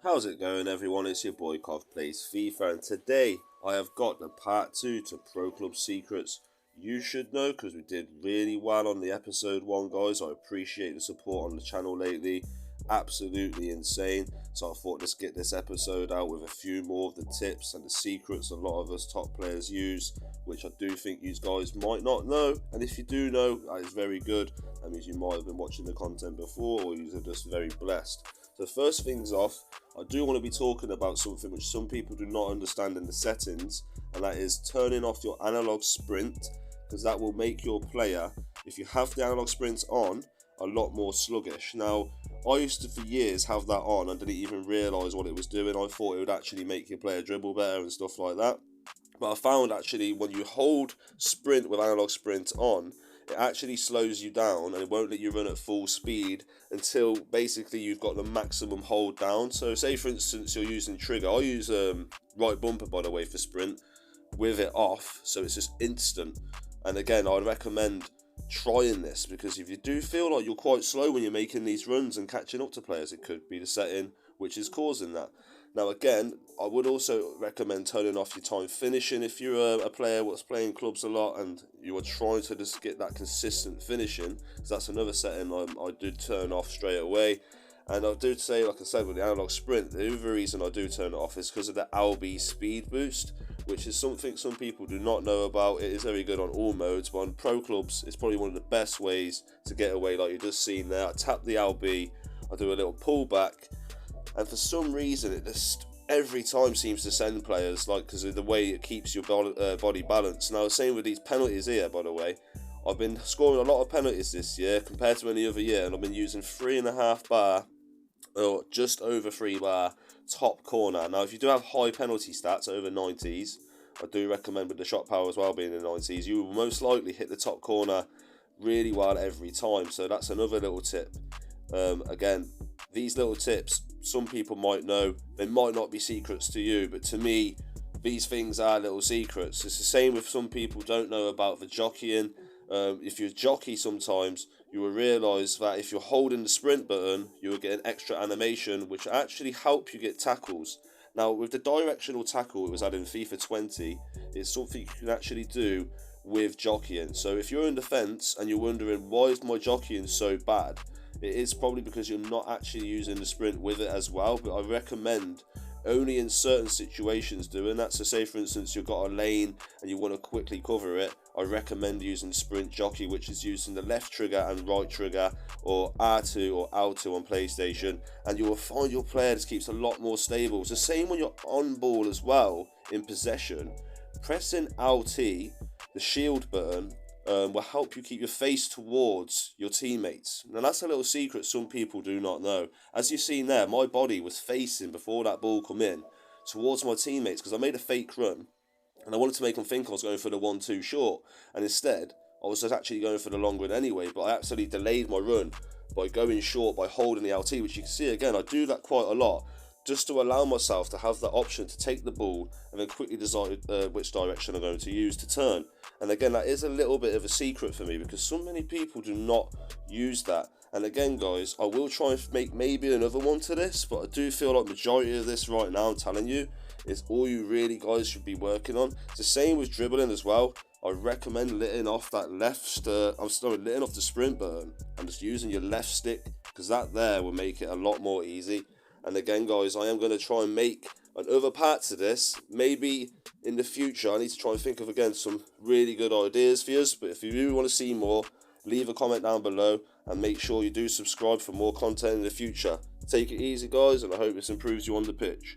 How's it going, everyone? It's your boy Cov Plays FIFA, and today I have got the part 2 to Pro Club Secrets. You should know because we did really well on the episode 1, guys. I appreciate the support on the channel lately. Absolutely insane. So I thought let's get this episode out with a few more of the tips and the secrets a lot of us top players use, which I do think you guys might not know. And if you do know, that is very good. That means you might have been watching the content before, or you're just very blessed. So first things off, I do want to be talking about something which some people do not understand in the settings, and that is turning off your analog sprint, because that will make your player, if you have the analog sprint on, a lot more sluggish. Now, I used to for years have that on and didn't even realise what it was doing. I thought it would actually make your player dribble better and stuff like that. But I found actually when you hold sprint with analog sprint on, it actually slows you down and it won't let you run at full speed until basically you've got the maximum hold down. So say for instance you're using trigger. I use right bumper, by the way, for sprint with it off, so it's just instant. And again, I'd recommend trying this, because if you do feel like you're quite slow when you're making these runs and catching up to players, it could be the setting which is causing that. Now again, I would also recommend turning off your time finishing if you're a player that's playing clubs a lot and you are trying to just get that consistent finishing, because that's another setting I do turn off straight away. And I do say, like I said, with the analog sprint, the other reason I do turn it off is because of the LB speed boost, which is something some people do not know about. It is very good on all modes, but on pro clubs, it's probably one of the best ways to get away, like you just seen there. I tap the LB, I do a little pullback, and for some reason, it just every time seems to send players, like, because of the way it keeps your body balanced. Now, same with these penalties here, by the way. I've been scoring a lot of penalties this year compared to any other year, and I've been using 3.5 bar, or just over 3 bar, top corner. Now, if you do have high penalty stats over 90s, I do recommend with the shot power as well being in the 90s, you will most likely hit the top corner really well every time. So that's another little tip. Again, these little tips, some people might know, they might not be secrets to you, but to me, these things are little secrets. It's the same with some people don't know about the jockeying. If you jockey sometimes, you will realise that if you're holding the sprint button, you will get an extra animation which actually help you get tackles. Now, with the directional tackle it was added in FIFA 20, it's something you can actually do with jockeying. So if you're in defence and you're wondering, why is my jockeying so bad? It is probably because you're not actually using the sprint with it as well, but I recommend only in certain situations doing that. So say for instance you've got a lane and you want to quickly cover it, I recommend using sprint jockey, which is using the left trigger and right trigger, or R2 or L2 on PlayStation, and you will find your player just keeps a lot more stable. It's the same when you're on ball as well in possession. Pressing LT, the shield button, will help you keep your face towards your teammates. Now that's a little secret some people do not know. As you've seen there, my body was facing, before that ball come in, towards my teammates, because I made a fake run and I wanted to make them think I was going for the 1-2 short, and instead I was just actually going for the long run anyway, but I actually delayed my run by going short, by holding the LT, which you can see again, I do that quite a lot, just to allow myself to have that option to take the ball and then quickly decide which direction I'm going to use to turn. And again, that is a little bit of a secret for me, because so many people do not use that. And again, guys, I will try and make maybe another one to this, but I do feel like majority of this right now, I'm telling you, is all you really guys should be working on. It's the same with dribbling as well. I recommend letting off that letting off the sprint button and just using your left stick, because that there will make it a lot more easy. And again, guys, I am going to try and make another part to this. Maybe in the future, I need to try and think of, again, some really good ideas for you. But if you do want to see more, leave a comment down below and make sure you do subscribe for more content in the future. Take it easy, guys, and I hope this improves you on the pitch.